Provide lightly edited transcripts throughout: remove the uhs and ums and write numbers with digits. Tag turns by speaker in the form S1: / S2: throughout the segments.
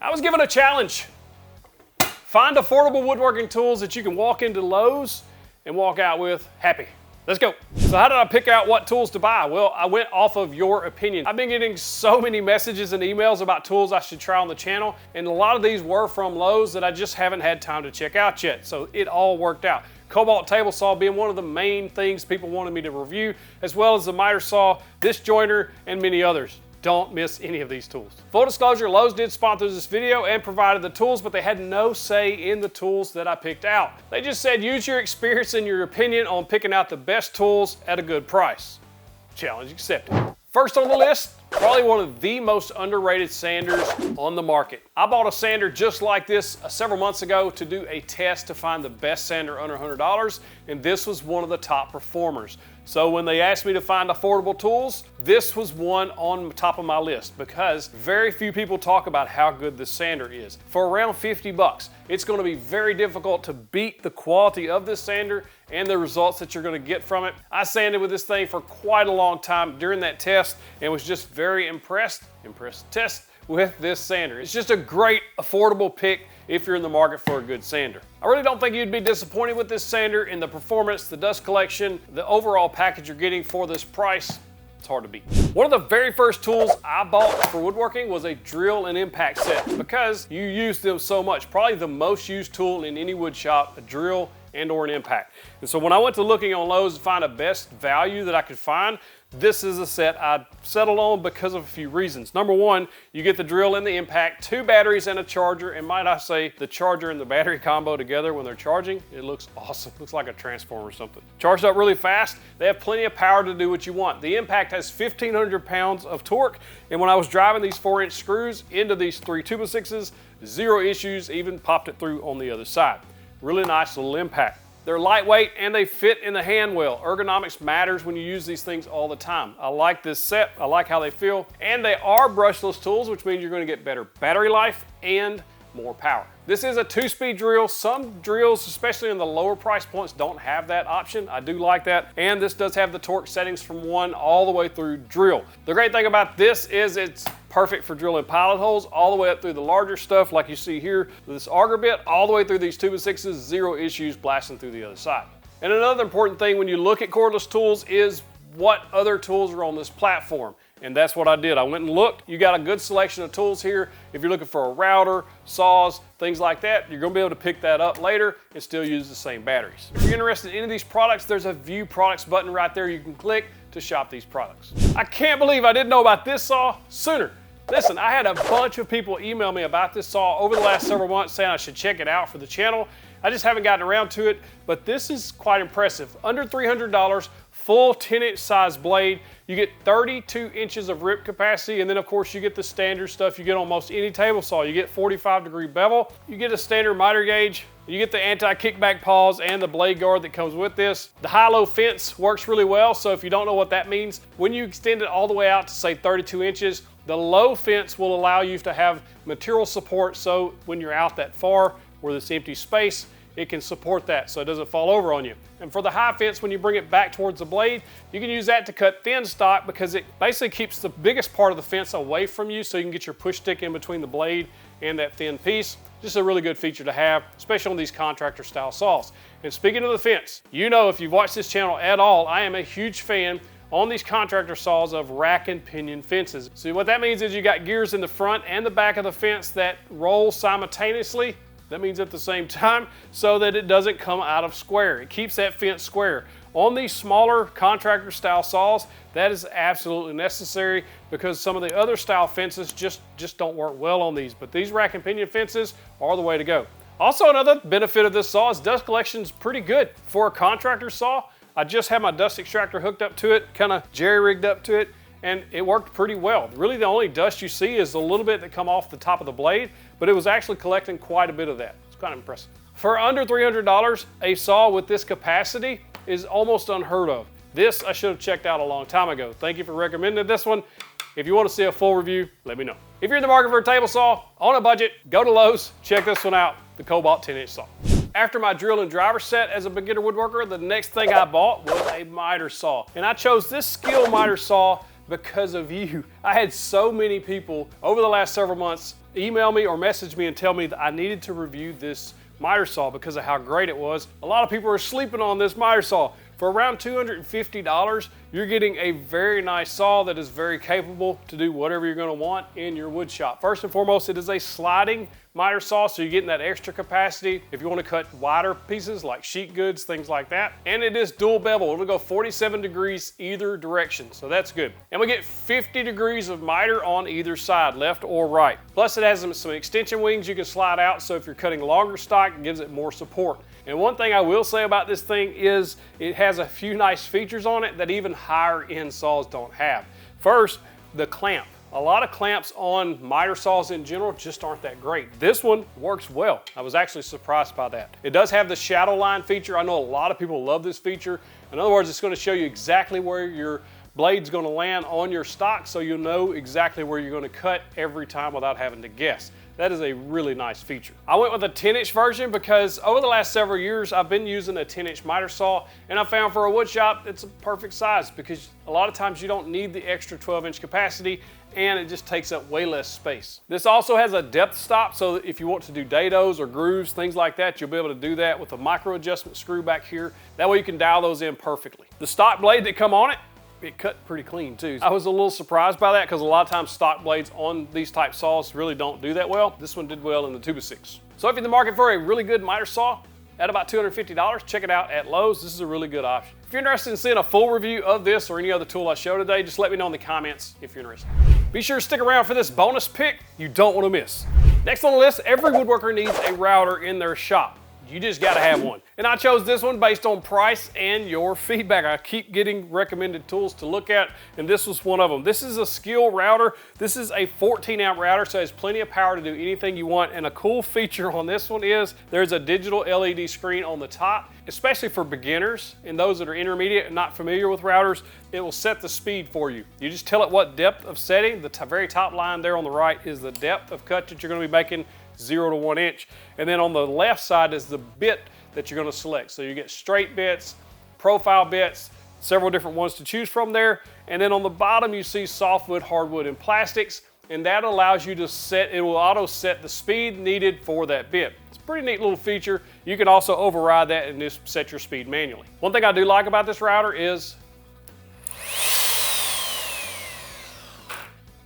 S1: I was given a challenge. Find affordable woodworking tools that you can walk into Lowe's and walk out with happy. Let's go. So how did I pick out what tools to buy? Well, I went off of your opinion. I've been getting so many messages and emails about tools I should try on the channel, and a lot of these were from Lowe's that I just haven't had time to check out yet, so it all worked out. Kobalt table saw being one of the main things people wanted me to review, as well as the miter saw, this jointer, and many others. Don't miss any of these tools. Full disclosure, Lowe's did sponsor this video and provided the tools, but they had no say in the tools that I picked out. They just said use your experience and your opinion on picking out the best tools at a good price. Challenge accepted. First on the list, probably one of the most underrated sanders on the market. I bought a sander just like this several months ago to do a test to find the best sander under $100, and this was one of the top performers. So when they asked me to find affordable tools, this was one on top of my list because very few people talk about how good this sander is. For around 50 bucks, it's going to be very difficult to beat the quality of this sander and the results that you're going to get from it. I sanded with this thing for quite a long time during that test and was just very impressed with this sander. It's just a great affordable pick if you're in the market for a good sander. I really don't think you'd be disappointed with this sander in the performance, the dust collection, the overall package you're getting for this price. It's hard to beat. One of the very first tools I bought for woodworking was a drill and impact set because you use them so much. Probably the most used tool in any wood shop, a drill and or an impact. And so when I went to looking on Lowe's to find a best value that I could find, this is a set I settled on because of a few reasons. Number one, you get the drill and the impact, 2 batteries and a charger, and might I say, the charger and the battery combo together when they're charging, it looks awesome. Looks like a transformer or something. Charged up really fast, they have plenty of power to do what you want. The impact has 1,500 pounds of torque, and when I was driving these 4-inch screws into these 3 2x6s, 0 issues, even popped it through on the other side. Really nice little impact. They're lightweight and they fit in the hand well. Ergonomics matters when you use these things all the time. I like this set, I like how they feel, and they are brushless tools, which means you're going to get better battery life and more power. This is a 2-speed drill. Some drills, especially in the lower price points, don't have that option. I do like that, and this does have the torque settings from 1 all the way through drill. The great thing about this is it's perfect for drilling pilot holes all the way up through the larger stuff like you see here, this auger bit, all the way through these 2x6s, 0 issues blasting through the other side. And another important thing when you look at cordless tools is what other tools are on this platform. And that's what I did. I went and looked. You got a good selection of tools here. If you're looking for a router, saws, things like that, you're gonna be able to pick that up later and still use the same batteries. If you're interested in any of these products, there's a View Products button right there you can click to shop these products. I can't believe I didn't know about this saw sooner. Listen, I had a bunch of people email me about this saw over the last several months saying I should check it out for the channel. I just haven't gotten around to it, but this is quite impressive. Under $300, full 10-inch size blade. You get 32 inches of rip capacity, and then of course you get the standard stuff you get on most any table saw. You get 45-degree bevel, you get a standard miter gauge, you get the anti-kickback paws and the blade guard that comes with this. The high-low fence works really well, so if you don't know what that means, when you extend it all the way out to say 32 inches, the low fence will allow you to have material support, so when you're out that far where there's empty space, it can support that so it doesn't fall over on you. And for the high fence, when you bring it back towards the blade, you can use that to cut thin stock because it basically keeps the biggest part of the fence away from you so you can get your push stick in between the blade and that thin piece. Just a really good feature to have, especially on these contractor style saws. And speaking of the fence, you know if you've watched this channel at all, I am a huge fan on these contractor saws of rack and pinion fences. So what that means is you got gears in the front and the back of the fence that roll simultaneously. That means at the same time so that it doesn't come out of square. It keeps that fence square. On these smaller contractor style saws, that is absolutely necessary because some of the other style fences just don't work well on these. But these rack and pinion fences are the way to go. Also, another benefit of this saw is dust collection is pretty good. For a contractor saw, I just had my dust extractor hooked up to it, kind of jerry-rigged up to it, and it worked pretty well. Really the only dust you see is a little bit that come off the top of the blade, but it was actually collecting quite a bit of that. It's kind of impressive. For under $300, a saw with this capacity is almost unheard of. This I should have checked out a long time ago. Thank you for recommending this one. If you want to see a full review, let me know. If you're in the market for a table saw on a budget, go to Lowe's, check this one out, the Kobalt 10-inch saw. After my drill and driver set as a beginner woodworker, the next thing I bought was a miter saw. And I chose this Skil miter saw because of you. I had so many people over the last several months email me or message me and tell me that I needed to review this miter saw because of how great it was. A lot of people are sleeping on this miter saw. For around $250, you're getting a very nice saw that is very capable to do whatever you're going to want in your wood shop. First and foremost, it is a sliding miter saw, so you're getting that extra capacity if you want to cut wider pieces like sheet goods, things like that. And it is dual bevel. It'll go 47 degrees either direction, so that's good. And we get 50 degrees of miter on either side, left or right. Plus it has some extension wings you can slide out, so if you're cutting longer stock, it gives it more support. And one thing I will say about this thing is it has a few nice features on it that even higher end saws don't have. First, the clamp. A lot of clamps on miter saws in general just aren't that great. This one works well. I was actually surprised by that. It does have the shadow line feature. I know a lot of people love this feature. In other words, it's going to show you exactly where your blade's going to land on your stock, so you'll know exactly where you're going to cut every time without having to guess. That is a really nice feature. I went with a 10-inch version because over the last several years, I've been using a 10-inch miter saw, and I found for a wood shop, it's a perfect size because a lot of times you don't need the extra 12-inch capacity, and it just takes up way less space. This also has a depth stop, so that if you want to do dados or grooves, things like that, you'll be able to do that with a micro adjustment screw back here. That way you can dial those in perfectly. The stock blade that come on it cut pretty clean too. I was a little surprised by that because a lot of times stock blades on these type saws really don't do that well. This one did well in the 2x6. So if you're in the market for a really good miter saw at about $250, check it out at Lowe's. This is a really good option. If you're interested in seeing a full review of this or any other tool I show today, just let me know in the comments if you're interested. Be sure to stick around for this bonus pick you don't want to miss. Next on the list, every woodworker needs a router in their shop. You just gotta have one. And I chose this one based on price and your feedback. I keep getting recommended tools to look at, and this was one of them. This is a Skil router. This is a 14-amp router, so it has plenty of power to do anything you want. And a cool feature on this one is there's a digital LED screen on the top, especially for beginners and those that are intermediate and not familiar with routers. It will set the speed for you. You just tell it what depth of setting. The very top line there on the right is the depth of cut that you're gonna be making, 0 to 1 inch. And then on the left side is the bit that you're going to select. So you get straight bits, profile bits, several different ones to choose from there. And then on the bottom you see softwood, hardwood, and plastics. And that allows you to set, it will auto set the speed needed for that bit. It's a pretty neat little feature. You can also override that and just set your speed manually. One thing I do like about this router is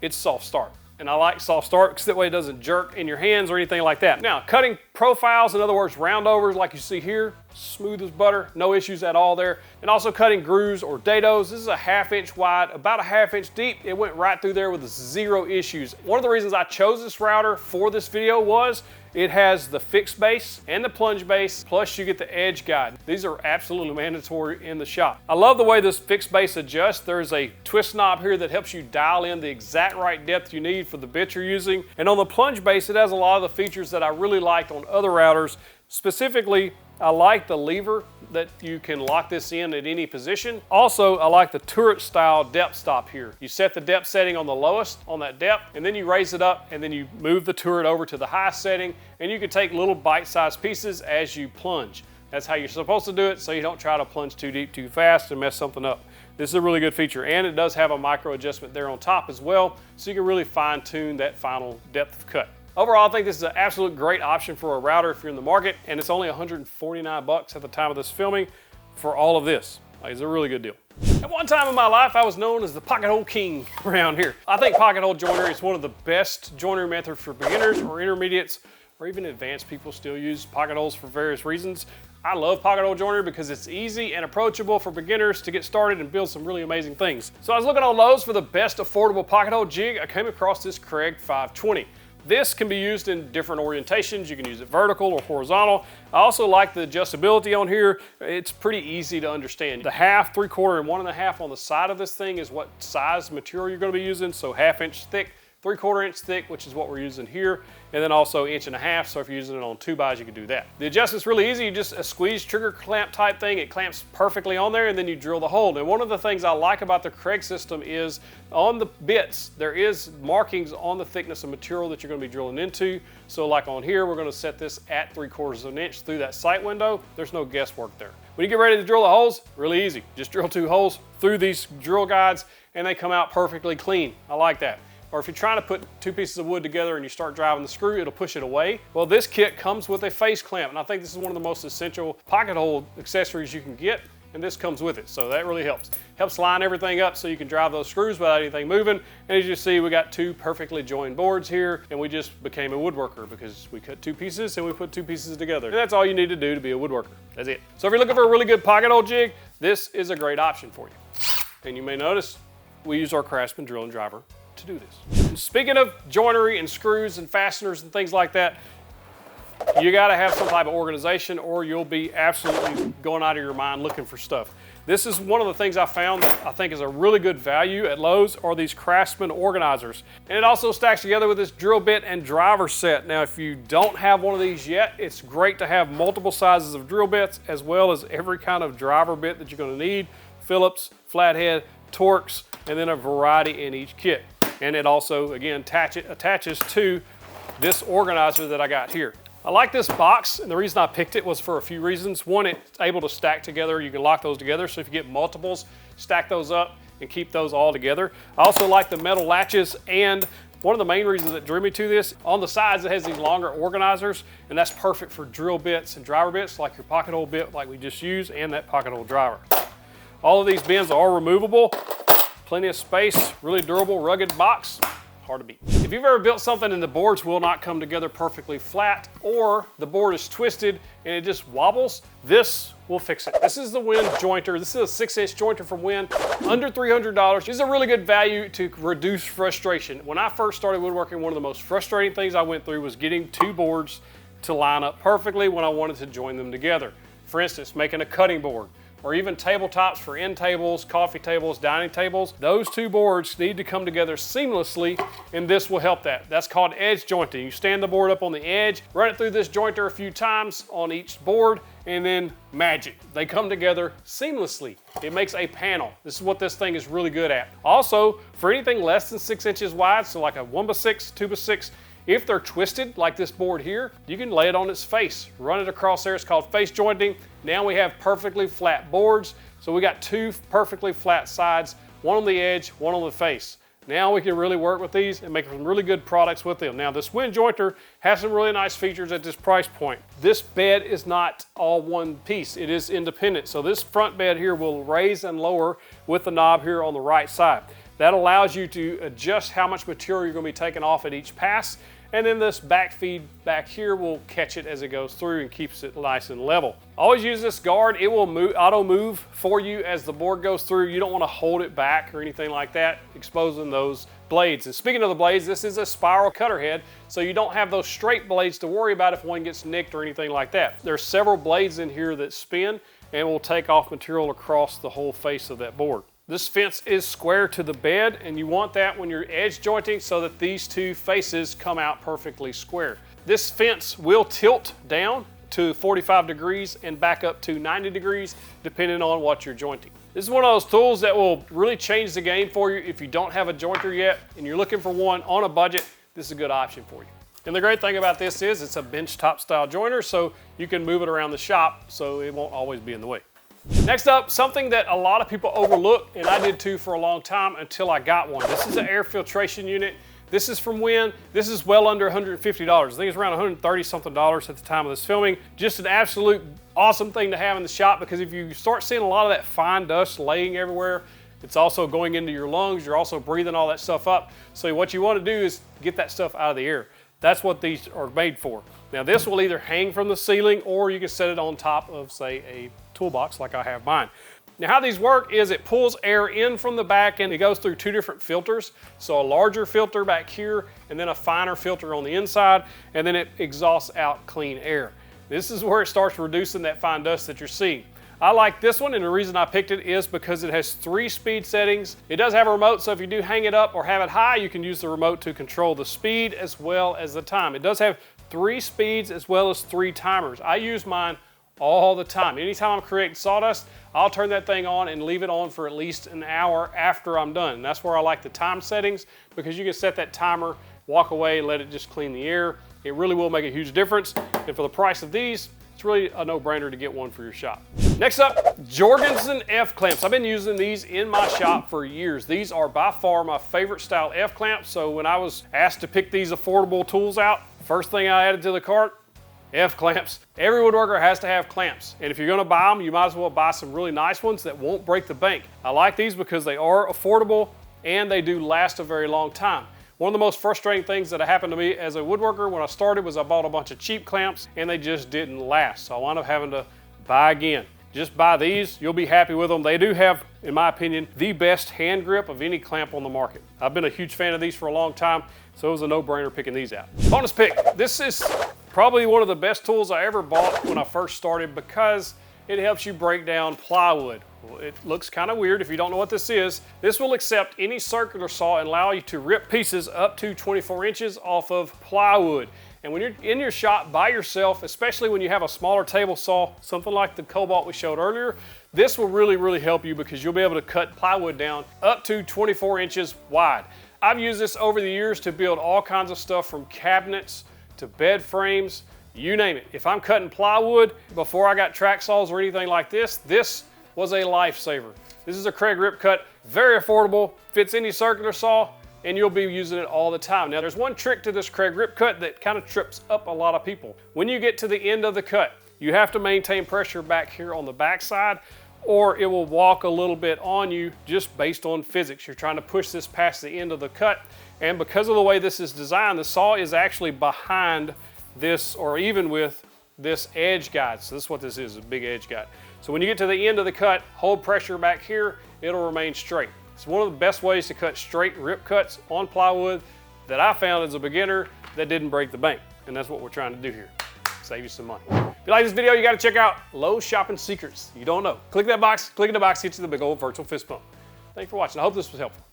S1: it's soft start. And I like soft start because that way it doesn't jerk in your hands or anything like that. Now, cutting profiles, in other words, roundovers like you see here, smooth as butter, no issues at all there. And also cutting grooves or dados. This is a 1/2 inch wide, about a 1/2 inch deep. It went right through there with 0 issues. One of the reasons I chose this router for this video was it has the fixed base and the plunge base, plus you get the edge guide. These are absolutely mandatory in the shop. I love the way this fixed base adjusts. There's a twist knob here that helps you dial in the exact right depth you need for the bit you're using. And on the plunge base, it has a lot of the features that I really liked on other routers. Specifically, I like the lever that you can lock this in at any position. Also, I like the turret style depth stop here. You set the depth setting on the lowest on that depth, and then you raise it up, and then you move the turret over to the highest setting, and you can take little bite-sized pieces as you plunge. That's how you're supposed to do it, so you don't try to plunge too deep too fast and mess something up. This is a really good feature, and it does have a micro adjustment there on top as well, so you can really fine-tune that final depth of cut. Overall, I think this is an absolute great option for a router if you're in the market, and it's only $149 at the time of this filming for all of this. It's a really good deal. At one time in my life, I was known as the pocket hole king around here. I think pocket hole joinery is one of the best joinery methods for beginners or intermediates, or even advanced people still use pocket holes for various reasons. I love pocket hole joinery because it's easy and approachable for beginners to get started and build some really amazing things. So I was looking on Lowe's for the best affordable pocket hole jig. I came across this Kreg 520. This can be used in different orientations. You can use it vertical or horizontal. I also like the adjustability on here. It's pretty easy to understand. The 1/2, 3/4, and 1 1/2 on the side of this thing is what size material you're going to be using. So 1/2 inch thick, 3/4 inch thick, which is what we're using here, and then also 1.5 inches, so if you're using it on 2x, you can do that. The adjustment's really easy. You just a squeeze trigger clamp type thing. It clamps perfectly on there, and then you drill the hole. And one of the things I like about the Kreg system is on the bits, there is markings on the thickness of material that you're going to be drilling into. So like on here, we're going to set this at 3/4 inch through that sight window. There's no guesswork there. When you get ready to drill the holes, really easy. Just drill 2 holes through these drill guides, and they come out perfectly clean. I like that. Or if you're trying to put 2 pieces of wood together and you start driving the screw, it'll push it away. Well, this kit comes with a face clamp, and I think this is one of the most essential pocket hole accessories you can get, and this comes with it, so that really helps. Helps line everything up so you can drive those screws without anything moving. And as you see, we got 2 perfectly joined boards here, and we just became a woodworker because we cut 2 pieces and we put 2 pieces together. And that's all you need to do to be a woodworker. That's it. So if you're looking for a really good pocket hole jig, this is a great option for you. And you may notice we use our Craftsman drill and driver to do this. And speaking of joinery and screws and fasteners and things like that, you gotta have some type of organization or you'll be absolutely going out of your mind looking for stuff. This is one of the things I found that I think is a really good value at Lowe's are these Craftsman organizers. And it also stacks together with this drill bit and driver set. Now, if you don't have one of these yet, it's great to have multiple sizes of drill bits as well as every kind of driver bit that you're gonna need. Phillips, flathead, Torx, and then a variety in each kit. And it also, again, attaches to this organizer that I got here. I like this box, and the reason I picked it was for a few reasons. One, it's able to stack together. You can lock those together, so if you get multiples, stack those up and keep those all together. I also like the metal latches, and one of the main reasons that drew me to this, on the sides it has these longer organizers, and that's perfect for drill bits and driver bits, like your pocket hole bit like we just used, and that pocket hole driver. All of these bins are removable. Plenty of space, really durable, rugged box, hard to beat. If you've ever built something and the boards will not come together perfectly flat, or the board is twisted and it just wobbles, this will fix it. This is the WEN Jointer. This is a 6-inch jointer from WEN, under $300. This is a really good value to reduce frustration. When I first started woodworking, one of the most frustrating things I went through was getting 2 boards to line up perfectly when I wanted to join them together. For instance, making a cutting board, or even tabletops for end tables, coffee tables, dining tables. Those 2 boards need to come together seamlessly, and this will help that. That's called edge jointing. You stand the board up on the edge, run it through this jointer a few times on each board, and then magic. They come together seamlessly. It makes a panel. This is what this thing is really good at. Also, for anything less than 6 inches wide, so like a 1x6, 2x6, if they're twisted, like this board here, you can lay it on its face, run it across there. It's called face jointing. Now we have perfectly flat boards. So we got 2 perfectly flat sides, one on the edge, one on the face. Now we can really work with these and make some really good products with them. Now this WEN Jointer has some really nice features at this price point. This bed is not all one piece, it is independent. So this front bed here will raise and lower with the knob here on the right side. That allows you to adjust how much material you're going to be taking off at each pass, and then this back feed back here will catch it as it goes through and keeps it nice and level. Always use this guard. It will auto move for you as the board goes through. You don't want to hold it back or anything like that, exposing those blades. And speaking of the blades, this is a spiral cutter head, so you don't have those straight blades to worry about if one gets nicked or anything like that. There's several blades in here that spin and will take off material across the whole face of that board. This fence is square to the bed, and you want that when you're edge jointing so that these 2 faces come out perfectly square. This fence will tilt down to 45 degrees and back up to 90 degrees depending on what you're jointing. This is one of those tools that will really change the game for you if you don't have a jointer yet and you're looking for one on a budget. This is a good option for you. And the great thing about this is it's a bench top style jointer, so you can move it around the shop so it won't always be in the way. Next up, something that a lot of people overlook, and I did too for a long time until I got one. This is an air filtration unit. This is from WEN. This is well under $150. I think it's around $130 something at the time of this filming. Just an absolute awesome thing to have in the shop, because if you start seeing a lot of that fine dust laying everywhere, it's also going into your lungs. You're also breathing all that stuff up. So what you want to do is get that stuff out of the air. That's what these are made for. Now this will either hang from the ceiling or you can set it on top of, say, a toolbox like I have mine. Now how these work is it pulls air in from the back and it goes through 2 different filters. So a larger filter back here and then a finer filter on the inside, and then it exhausts out clean air. This is where it starts reducing that fine dust that you're seeing. I like this one, and the reason I picked it is because it has 3 speed settings. It does have a remote, so if you do hang it up or have it high, you can use the remote to control the speed as well as the time. It does have 3 speeds as well as 3 timers. I use mine all the time. Anytime I'm creating sawdust, I'll turn that thing on and leave it on for at least an hour after I'm done. And that's where I like the time settings, because you can set that timer, walk away, let it just clean the air. It really will make a huge difference. And for the price of these, it's really a no-brainer to get one for your shop. Next up, Jorgensen F-clamps. I've been using these in my shop for years. These are by far my favorite style F-clamps. So when I was asked to pick these affordable tools out, first thing I added to the cart, F-clamps. Every woodworker has to have clamps. And if you're gonna buy them, you might as well buy some really nice ones that won't break the bank. I like these because they are affordable and they do last a very long time. One of the most frustrating things that happened to me as a woodworker when I started was I bought a bunch of cheap clamps and they just didn't last. So I wound up having to buy again. Just buy these, you'll be happy with them. They do have, in my opinion, the best hand grip of any clamp on the market. I've been a huge fan of these for a long time, so it was a no-brainer picking these out. Bonus pick, this is probably one of the best tools I ever bought when I first started because it helps you break down plywood. It looks kind of weird if you don't know what this is. This will accept any circular saw and allow you to rip pieces up to 24 inches off of plywood. And when you're in your shop by yourself, especially when you have a smaller table saw, something like the Kobalt we showed earlier, this will really help you because you'll be able to cut plywood down up to 24 inches wide. I've used this over the years to build all kinds of stuff from cabinets to bed frames, you name it. If I'm cutting plywood before I got track saws or anything like this, this was a lifesaver. This is a Kreg Rip Cut, very affordable, fits any circular saw, and you'll be using it all the time. Now there's one trick to this Kreg Rip Cut that kind of trips up a lot of people. When you get to the end of the cut, you have to maintain pressure back here on the back side or it will walk a little bit on you just based on physics. You're trying to push this past the end of the cut, and because of the way this is designed, the saw is actually behind this or even with this edge guide. So this is what this is, a big edge guide. So when you get to the end of the cut, hold pressure back here, it'll remain straight. It's one of the best ways to cut straight rip cuts on plywood that I found as a beginner that didn't break the bank. And that's what we're trying to do here, save you some money. If you like this video, you gotta check out Lowe Shopping Secrets. You don't know. Click that box, click in the box, get you the big old virtual fist bump. Thanks for watching. I hope this was helpful.